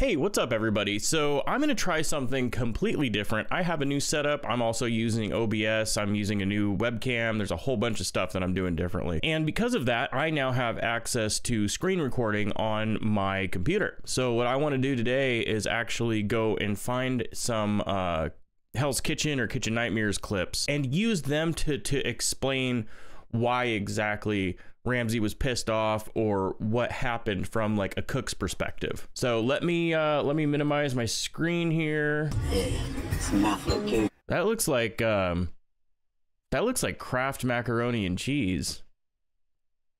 Hey, what's up everybody? So I'm gonna try something completely different. I have a new setup. I'm also using OBS. I'm using a new webcam. There's a whole bunch of stuff that I'm doing differently. And because of that, I now have access to screen recording on my computer. So what I wanna do today is actually go and find some Hell's Kitchen or Kitchen Nightmares clips and use them to explain why exactly Ramsay was pissed off or what happened from like a cook's perspective. So let me minimize my screen here. That looks like Kraft macaroni and cheese.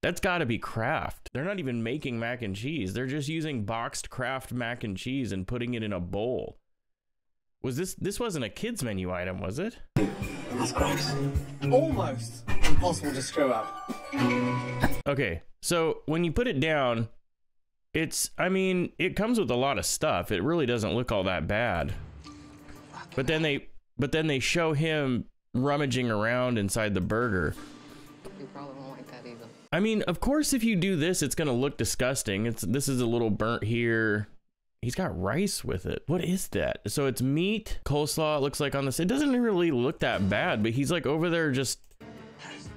That's got to be Kraft. They're not even making mac and cheese. They're just using boxed Kraft mac and cheese and putting it in a bowl. Was this wasn't a kids menu item, was it? That's gross. Almost impossible to screw up. Okay, so when you put it down, I mean, it comes with a lot of stuff. It really doesn't look all that bad. But then they show him rummaging around inside the burger. You probably won't like that either. I mean, of course, if you do this, it's gonna look disgusting. This is a little burnt here. He's got rice with it. What is that? So it's meat, coleslaw, it looks like on this. It doesn't really look that bad, but he's like over there just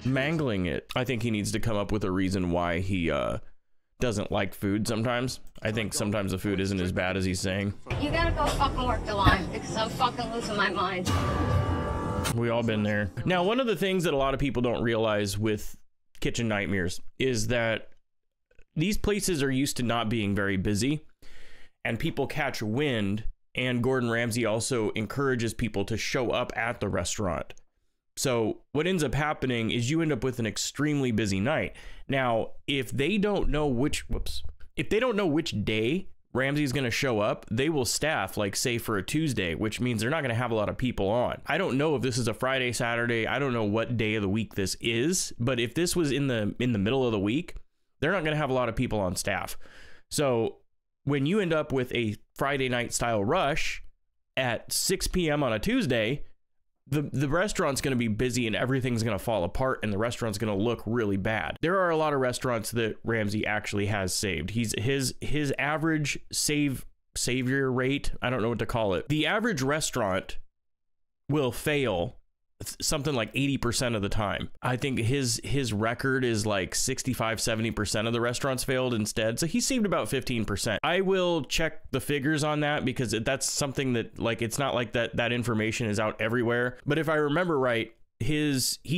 mangling it. I think he needs to come up with a reason why he doesn't like food sometimes. I think sometimes the food isn't as bad as he's saying. You gotta go fucking work the line because I'm fucking losing my mind. We all been there. Now, one of the things that a lot of people don't realize with Kitchen Nightmares is that these places are used to not being very busy. And people catch wind, and Gordon Ramsay also encourages people to show up at the restaurant. So what ends up happening is you end up with an extremely busy night. Now, if they don't know which day Ramsay's going to show up, they will staff, like say for a Tuesday, which means they're not going to have a lot of people on. I don't know if this is a Friday, Saturday. I don't know what day of the week this is, but if this was in the middle of the week, they're not going to have a lot of people on staff. So when you end up with a Friday night style rush at 6 p.m. on a Tuesday, the restaurant's going to be busy and everything's going to fall apart and the restaurant's going to look really bad. There are a lot of restaurants that Ramsay actually has saved. His average savior rate, I don't know what to call it. The average restaurant will fail something like 80% of the time. I think his record is like 65-70% of the restaurants failed instead. So he saved about 15%. I will check the figures on that because that's something that, like, it's not like that information is out everywhere. But if I remember right, he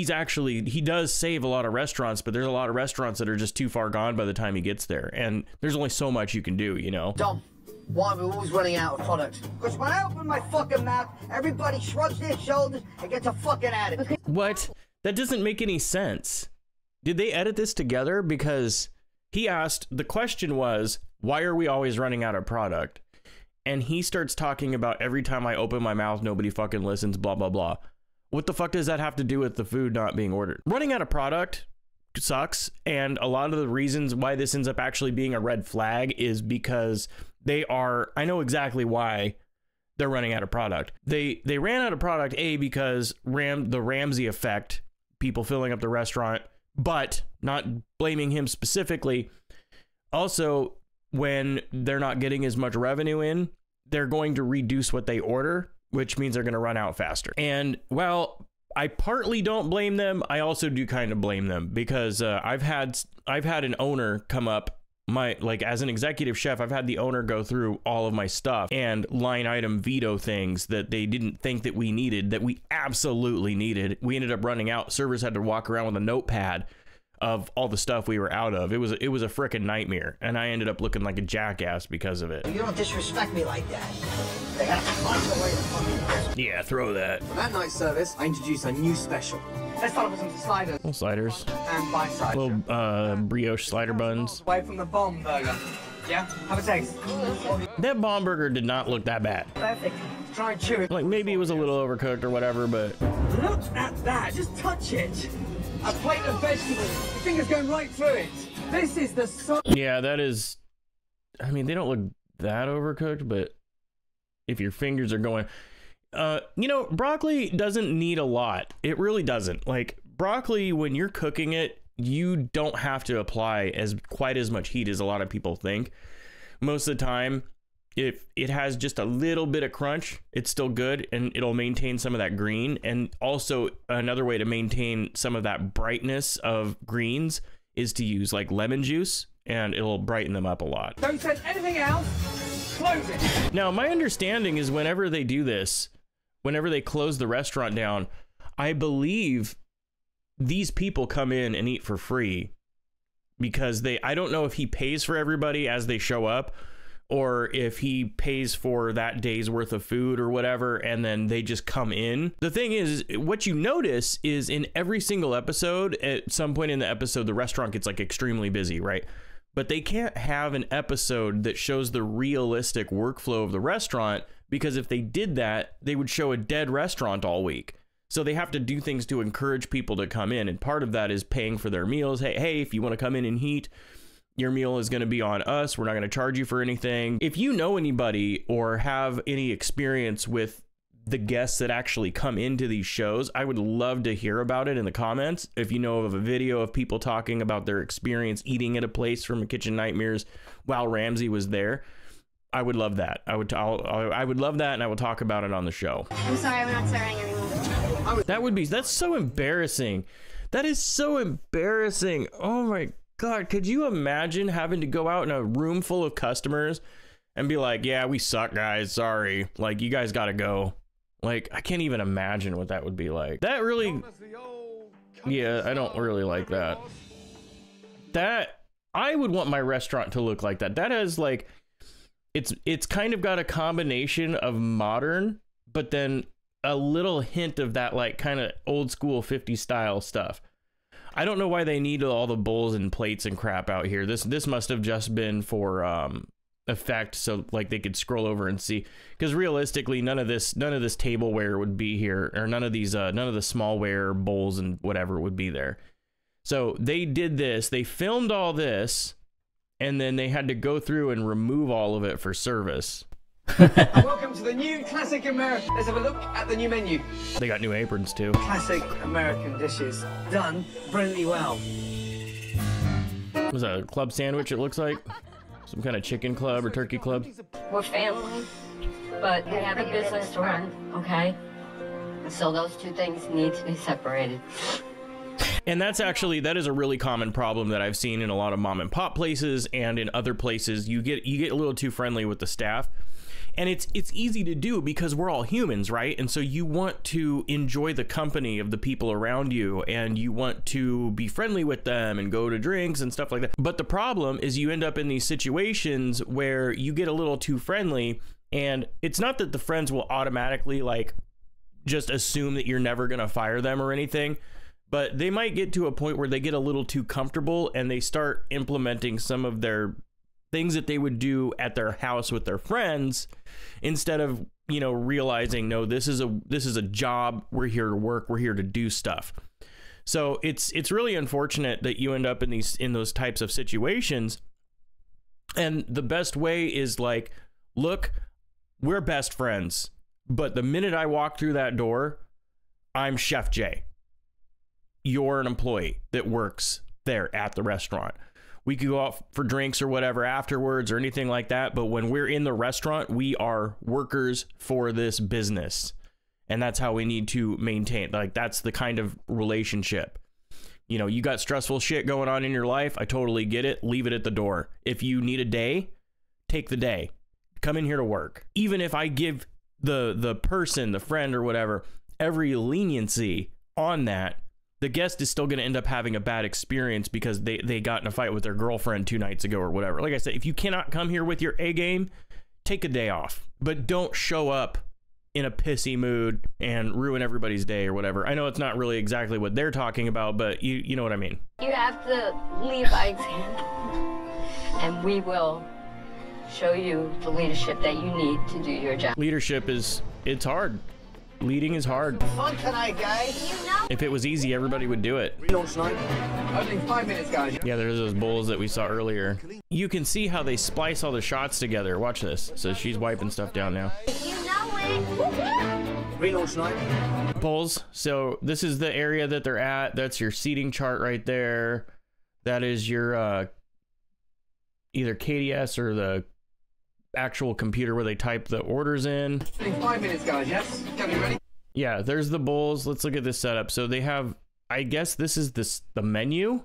does save a lot of restaurants, but there's a lot of restaurants that are just too far gone by the time he gets there. And there's only so much you can do, you know? Dom, why are we always running out of product? Because when I open my fucking mouth, everybody shrugs their shoulders and gets a fucking attitude. What? That doesn't make any sense. Did they edit this together? Because he asked, the question was, why are we always running out of product? And he starts talking about every time I open my mouth, nobody fucking listens, blah, blah, blah. What the fuck does that have to do with the food not being ordered? Running out of product sucks. And a lot of the reasons why this ends up actually being a red flag is because I know exactly why they're running out of product. They ran out of product, because the Ramsay effect, people filling up the restaurant, but not blaming him specifically. Also, when they're not getting as much revenue in, they're going to reduce what they order, which means they're going to run out faster. And well, I partly don't blame them. I also do kind of blame them because I've had an owner come up. As an executive chef, I've had the owner go through all of my stuff and line item veto things that they didn't think that we needed, that we absolutely needed. We ended up running out. Servers had to walk around with a notepad of all the stuff we were out of. It was a freaking nightmare, and I ended up looking like a jackass because of it. You don't disrespect me like that. They have to find a way to fucking... Yeah, throw that. For that night service, I introduced a new special. Let's start with some sliders. Little sliders. And bite size. Little brioche slider buns. Away from the bomb burger. Yeah? Have a taste. That bomb burger did not look that bad. Perfect. Try and chew it. Like, maybe it was a little overcooked or whatever, but... Look at that. Just touch it. A plate of vegetables. Your finger's going right through it. This is the... Yeah, that is... I mean, they don't look that overcooked, but if your fingers are going... you know, broccoli doesn't need a lot. It really doesn't. Like, broccoli, when you're cooking it, you don't have to apply quite as much heat as a lot of people think. Most of the time, If it has just a little bit of crunch, it's still good, and it'll maintain some of that green. And also another way to maintain some of that brightness of greens is to use like lemon juice, and it'll brighten them up a lot. Don't send anything else. Close it. Now, my understanding is whenever they do this, whenever they close the restaurant down, I believe these people come in and eat for free because I don't know if he pays for everybody as they show up, or if he pays for that day's worth of food or whatever, and then they just come in. The thing is, what you notice is in every single episode, at some point in the episode, the restaurant gets like extremely busy, right? But they can't have an episode that shows the realistic workflow of the restaurant, because if they did that, they would show a dead restaurant all week. So they have to do things to encourage people to come in. And part of that is paying for their meals. Hey, if you want to come in and eat, your meal is going to be on us. We're not going to charge you for anything. If you know anybody or have any experience with the guests that actually come into these shows, I would love to hear about it in the comments. If you know of a video of people talking about their experience eating at a place from Kitchen Nightmares while Ramsay was there, I would love that. I would love that, and I will talk about it on the show. I'm sorry, I'm not serving anymore. That's so embarrassing. That is so embarrassing. Oh my God, could you imagine having to go out in a room full of customers and be like, yeah, we suck, guys, sorry, like, you guys gotta go. Like, I can't even imagine what that would be like. That really, yeah, I don't really like that. I would want my restaurant to look like that. That has like, it's kind of got a combination of modern, but then a little hint of that like kind of old school 50s style stuff. I don't know why they need all the bowls and plates and crap out here. This must have just been for effect, so like they could scroll over and see, because realistically none of this tableware would be here, or none of the smallware bowls and whatever would be there. So they did this, they filmed all this, and then they had to go through and remove all of it for service. Welcome to the new Classic American. Let's have a look at the new menu. They got new aprons too. Classic American dishes done brilliantly well. Was that a club sandwich? It looks like some kind of chicken club or turkey club. We're family, but we have a business to run, okay? So those two things need to be separated. And that is a really common problem that I've seen in a lot of mom and pop places and in other places. You get a little too friendly with the staff. And it's easy to do because we're all humans, right? And so you want to enjoy the company of the people around you, and you want to be friendly with them and go to drinks and stuff like that. But the problem is you end up in these situations where you get a little too friendly, and it's not that the friends will automatically like just assume that you're never going to fire them or anything, but they might get to a point where they get a little too comfortable and they start implementing some of their things that they would do at their house with their friends, instead of, you know, realizing, no, this is a job. We're here to work. We're here to do stuff. So it's really unfortunate that you end up in those types of situations. And the best way is like, look, we're best friends, but the minute I walk through that door, I'm Chef Jay. You're an employee that works there at the restaurant. We could go out for drinks or whatever afterwards or anything like that. But when we're in the restaurant, we are workers for this business. And that's how we need to maintain. Like, that's the kind of relationship. You know, you got stressful shit going on in your life. I totally get it. Leave it at the door. If you need a day, take the day. Come in here to work. Even if I give the person, the friend or whatever, every leniency on that, the guest is still going to end up having a bad experience because they got in a fight with their girlfriend 2 nights ago or whatever. Like I said, if you cannot come here with your A game, take a day off, but don't show up in a pissy mood and ruin everybody's day or whatever. I know it's not really exactly what they're talking about, but you know what I mean. You have to lead by example, and we will show you the leadership that you need to do your job. Leadership it's hard. Leading is hard. Fun tonight, guys. You know? If it was easy, everybody would do it. Relaunch night. Only 5 minutes, guys. Yeah, there's those bowls that we saw earlier. You can see how they splice all the shots together. Watch this. So she's wiping stuff down now. You know it. Relaunch night. Bowls. So this is the area that they're at. That's your seating chart right there. That is your either KDS or the actual computer where they type the orders in. In 5 minutes, guys. Yes, get me ready. Yeah, there's the bowls. Let's look at this setup. So they have, I guess this is the menu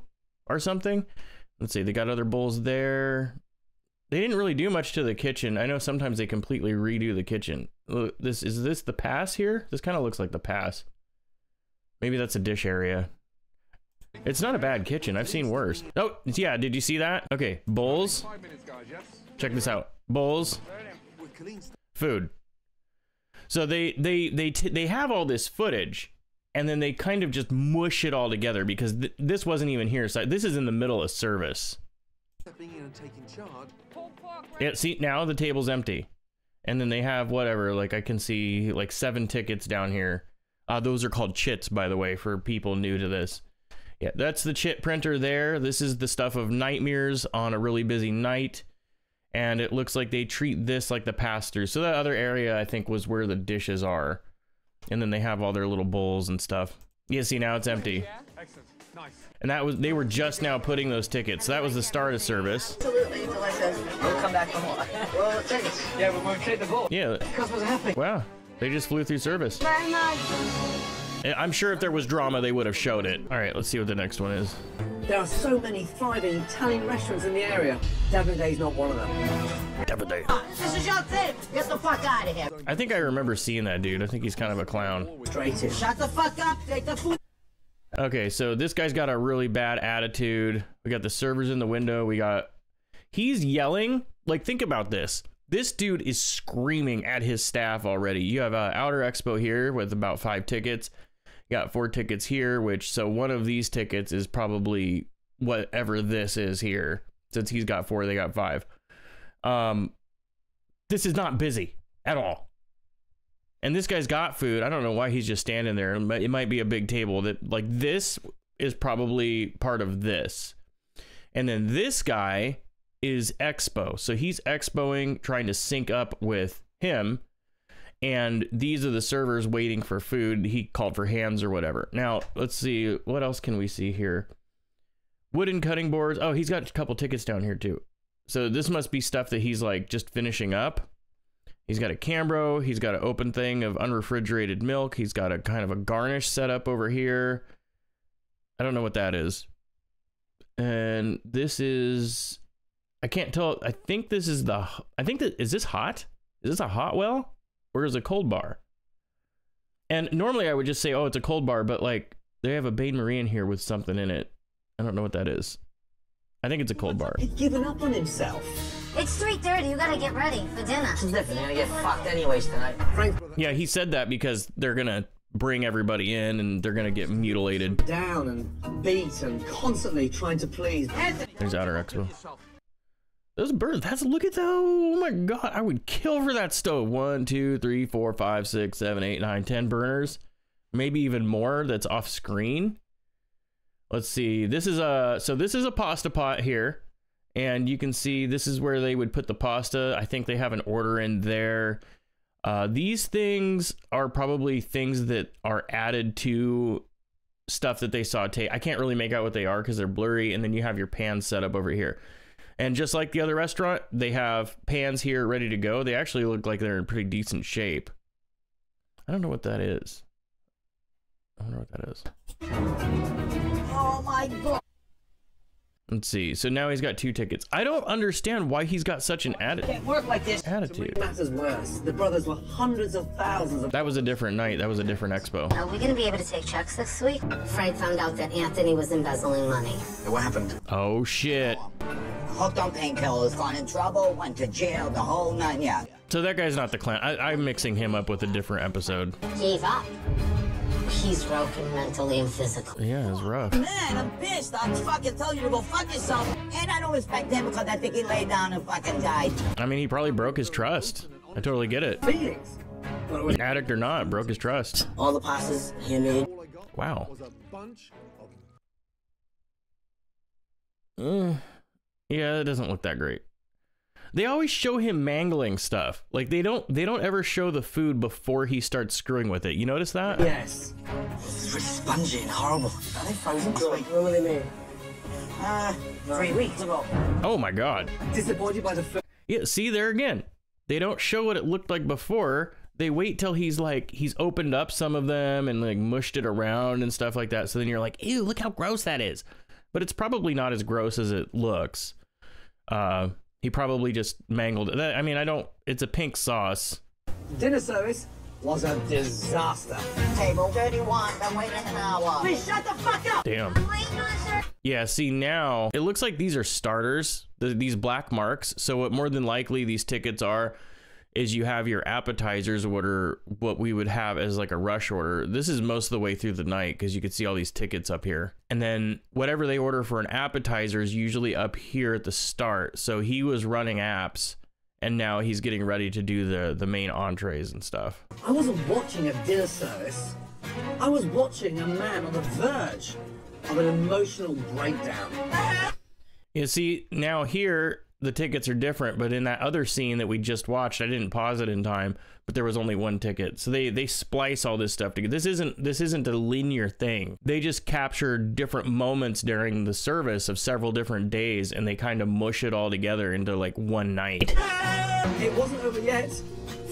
or something. Let's see, they got other bowls there. They didn't really do much to the kitchen. I know sometimes they completely redo the kitchen. Look, is this the pass here? This kind of looks like the pass. Maybe that's a dish area. It's not a bad kitchen. I've seen worse. Oh, yeah, did you see that? Okay, bowls. 5 minutes, guys. Yes. Check this out. Bowls. Food. So they have all this footage, and then they kind of just mush it all together because this wasn't even here. So this is in the middle of service. Yeah, see, now the table's empty. And then they have whatever, like I can see like 7 tickets down here. Those are called chits, by the way, for people new to this. Yeah, that's the chit printer there. This is the stuff of nightmares on a really busy night. And it looks like they treat this like the pass-through. So that other area, I think, was where the dishes are. And then they have all their little bowls and stuff. Yeah, see, now it's empty. Excellent. Nice. And they were just now putting those tickets. So that was the start of service. Absolutely delicious. We'll come back for more. Well, the tickets. Yeah, we won't take the ball. Yeah. Customers are happy. Wow. They just flew through service. Very much. I'm sure if there was drama, they would have showed it. All right, let's see what the next one is. There are so many thriving Italian restaurants in the area. Davide's not one of them. Davide. This is your thing. Get the fuck out of here. I think I remember seeing that dude. I think he's kind of a clown. Straight in. Shut the fuck up. Take the food. Okay, so this guy's got a really bad attitude. We got the servers in the window. He's yelling. Like, think about this. This dude is screaming at his staff already. You have Outer Expo here with about 5 tickets. You got 4 tickets here, so one of these tickets is probably whatever this is here. Since he's got 4, they got 5. This is not busy at all. And this guy's got food. I don't know why he's just standing there. It might be a big table that, like, this is probably part of this. And then this guy is Expo. So he's expoing, trying to sync up with him. And these are the servers waiting for food. He called for hands or whatever. Now, let's see. What else can we see here? Wooden cutting boards. Oh, he's got a couple tickets down here too. So this must be stuff that he's like just finishing up. He's got a Cambro. He's got an open thing of unrefrigerated milk. He's got a kind of a garnish set up over here. I don't know what that is. And this is, I can't tell. I think this is is this hot? Is this a hot well? Or is it a cold bar? And normally I would just say, oh, it's a cold bar, but like they have a Bain Marie in here with something in it. I don't know what that is. I think it's a cold bar. He's given up on himself. It's 3:30. You gotta get ready for dinner. Listen, you're gonna get fucked anyways tonight. Frank Yeah, he said that because they're gonna bring everybody in and they're gonna get mutilated. down and beat and constantly trying to please. There's Outer Expo. Those birds, look at that. Oh my God, I would kill for that stove. 1, 2, 3, 4, 5, 6, 7, 8, 9, 10 burners. Maybe even more that's off screen. Let's see. This is a pasta pot here. And you can see this is where they would put the pasta. I think they have an order in there. These things are probably things that are added to stuff that they saute. I can't really make out what they are because they're blurry. And then you have your pans set up over here. And just like the other restaurant, they have pans here ready to go. They actually look like they're in pretty decent shape. I don't know what that is. I wonder what that is. Oh my God. Let's see. So now he's got 2 tickets. I don't understand why he's got such an Can't work like this. attitude. Matters worse. The brothers were hundreds of thousands of. That was a different night. That was a different expo. Are we gonna be able to take checks this week? Frank found out that Anthony was embezzling money. What happened? Oh, shit. Hooked on painkillers, got in trouble, went to jail, the whole 9 yards. So that guy's not the clown. I'm mixing him up with a different episode. Gave up. He's broken mentally and physically. Yeah, it's rough. Man, I'm pissed. I'm fucking telling you to go fuck yourself. And I don't respect him because I think he laid down and fucking died. I mean, he probably broke his trust. I totally get it. Feelings. Well, it was Addict or not, broke his trust. All the pastas you need. Wow. Yeah, it doesn't look that great. They always show him mangling stuff. Like they don't ever show the food before he starts screwing with it. You notice that? yes. It's really spongy and horrible. Are they frozen? What do they mean? 3 weeks ago. Oh my God. Disappointed by the food. Yeah, see there again. they don't show what it looked like before. They wait till he's opened up some of them and like mushed it around and stuff like that. So then you're like, ew, look how gross that is. But it's probably not as gross as it looks. He probably just mangled it. I mean, it's a pink sauce. Dinner service was a disaster. Table 31, been waiting an hour. Please shut the fuck up! Damn. Yeah, see now, it looks like these are starters, these black marks. So what more than likely these tickets are is you have your appetizers, what we would have as like a rush order. This is most of the way through the night because you can see all these tickets up here. And then whatever they order for an appetizer is usually up here at the start. So he was running apps and now he's getting ready to do the main entrees and stuff. I wasn't watching a dinner service. I was watching a man on the verge of an emotional breakdown. You see, now here, the tickets are different, but in that other scene that we just watched, I didn't pause it in time, but there was only one ticket. So they splice all this stuff together. This isn't a linear thing. They just capture different moments during the service of several different days, and they kind of mush it all together into like one night. It wasn't over yet.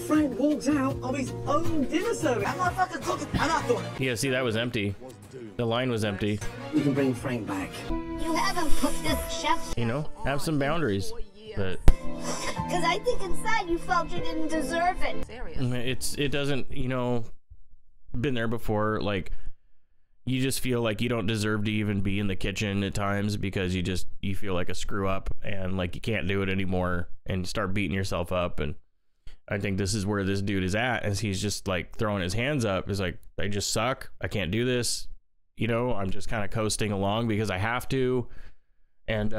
Frank walks out of his own dinner service. I'm not fucking cooking. I'm not doing it. Yeah, see, that was empty. The line was empty. We can bring Frank back. You haven't put this chef. You know, have some boundaries. But Because I think inside you felt you didn't deserve it. it doesn't, you know, been there before. Like, you just feel like you don't deserve to even be in the kitchen at times because you feel like a screw up and like you can't do it anymore and you start beating yourself up. And I think this is where this dude is at, as he's just like throwing his hands up. He's like, I just suck. I can't do this. You know, I'm just kind of coasting along because I have to. And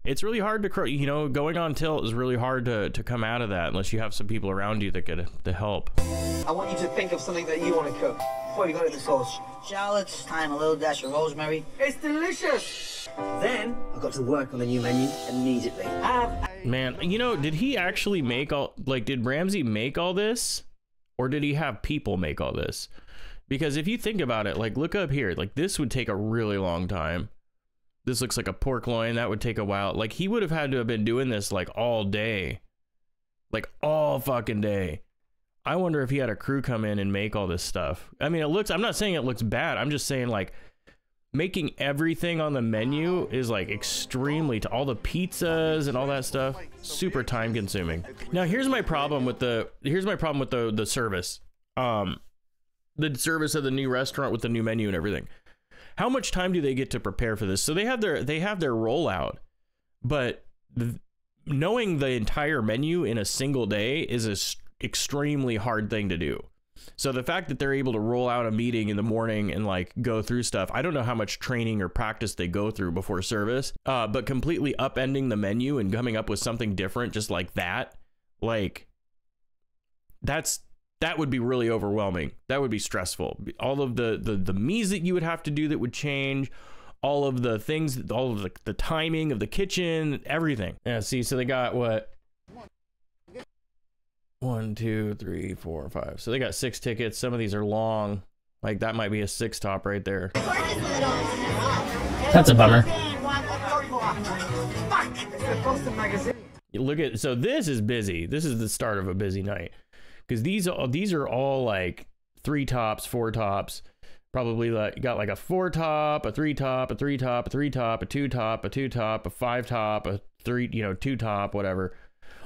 it's really hard to, you know, going on tilt is really hard to come out of that unless you have some people around you that could to help. I want you to think of something that you want to cook before you go to the sauce. Shallots, thyme, a little dash of rosemary. It's delicious. Then I got to work on the new menu immediately. Man, you know, did he actually make did Ramsay make all this? Or did he have people make all this? Because if you think about it, like, look up here, like, this would take a really long time. This looks like a pork loin. That would take a while. Like, he would have had to have been doing this, like, all day. Like, all fucking day. I wonder if he had a crew come in and make all this stuff. I mean, I'm not saying it looks bad. I'm just saying, like, making everything on the menu is, like, extremely, all the pizzas and all that stuff, super time consuming. Now, here's my problem with the service. The service of the new restaurant with the new menu and everything. How much time do they get to prepare for this? So they have their rollout, but knowing the entire menu in a single day is an extremely hard thing to do. So the fact that they're able to roll out a meeting in the morning and like go through stuff, I don't know how much training or practice they go through before service, but completely upending the menu and coming up with something different just like that, like that would be really overwhelming. That would be stressful. All of the meals that you would have to do that would change, all of the things, all of the timing of the kitchen, everything. Yeah, see, so they got what? 1, 2, 3, 4, 5. So they got 6 tickets. Some of these are long. Like that might be a 6 top right there. That's a bummer. Look at, so this is busy. This is the start of a busy night. Because these are all like 3 tops, 4 tops, probably like got like a 4 top, a 3 top, a 3 top, a 3 top, a 2 top, a 2 top, a 5 top, a 3, 2 top, whatever.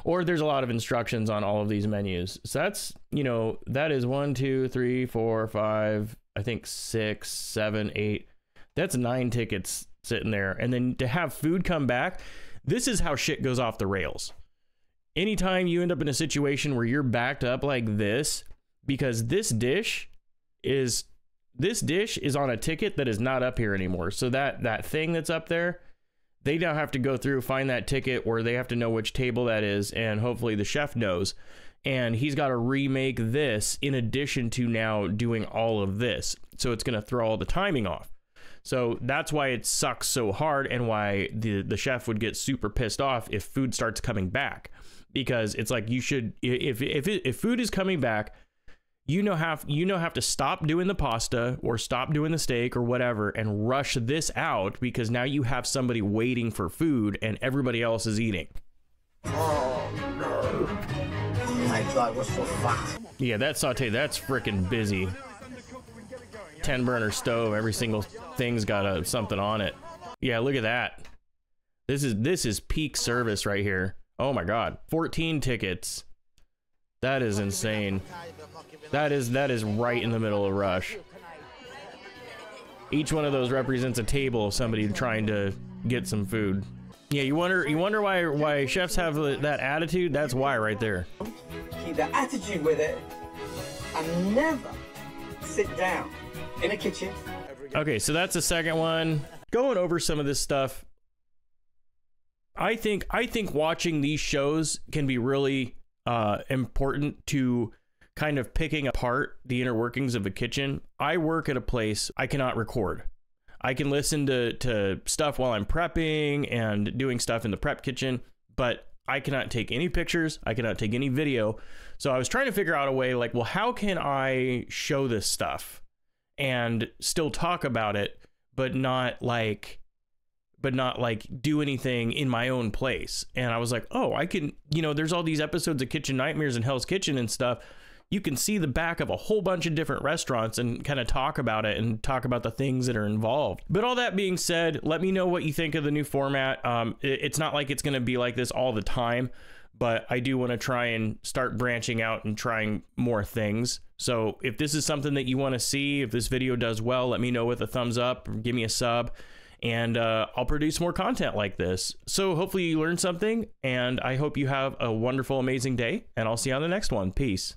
Or there's a lot of instructions on all of these menus. So that's, that is 1, 2, 3, 4, 5, I think 6, 7, 8. That's 9 tickets sitting there. And then to have food come back, this is how shit goes off the rails. Anytime you end up in a situation where you're backed up like this, because this dish is on a ticket that is not up here anymore. So that thing that's up there, they now have to go through, find that ticket, or they have to know which table that is, and hopefully the chef knows. And he's got to remake this in addition to now doing all of this. So it's going to throw all the timing off. So that's why it sucks so hard, and why the chef would get super pissed off if food starts coming back. Because it's like, you should, if food is coming back, have to stop doing the pasta or stop doing the steak or whatever and rush this out, because now you have somebody waiting for food and everybody else is eating. Oh no. like, what's so fat? Yeah, that saute, that's freaking busy. 10 burner stove, every single thing's got something on it. Yeah, look at that. This is peak service right here. Oh my god, 14 tickets. That is insane. That is right in the middle of rush. Each one of those represents a table of somebody trying to get some food. Yeah, you wonder why chefs have that attitude? That's why right there. Keep that attitude with it and never sit down in a kitchen. Okay, so that's the second one. Going over some of this stuff, I think watching these shows can be really important to kind of picking apart the inner workings of a kitchen. I work at a place I cannot record. I can listen to stuff while I'm prepping and doing stuff in the prep kitchen, but I cannot take any pictures. I cannot take any video. So I was trying to figure out a way like, well, how can I show this stuff and still talk about it, but not like do anything in my own place? And I was like, oh, I can, there's all these episodes of Kitchen Nightmares and Hell's Kitchen and stuff. You can see the back of a whole bunch of different restaurants and kind of talk about it and talk about the things that are involved. But all that being said, let me know what you think of the new format. It's not like it's going to be like this all the time, but I do want to try and start branching out and trying more things. So if this is something that you want to see, if this video does well, let me know with a thumbs up or give me a sub, and I'll produce more content like this. So hopefully you learned something, and I hope you have a wonderful, amazing day, and I'll see you on the next one. Peace.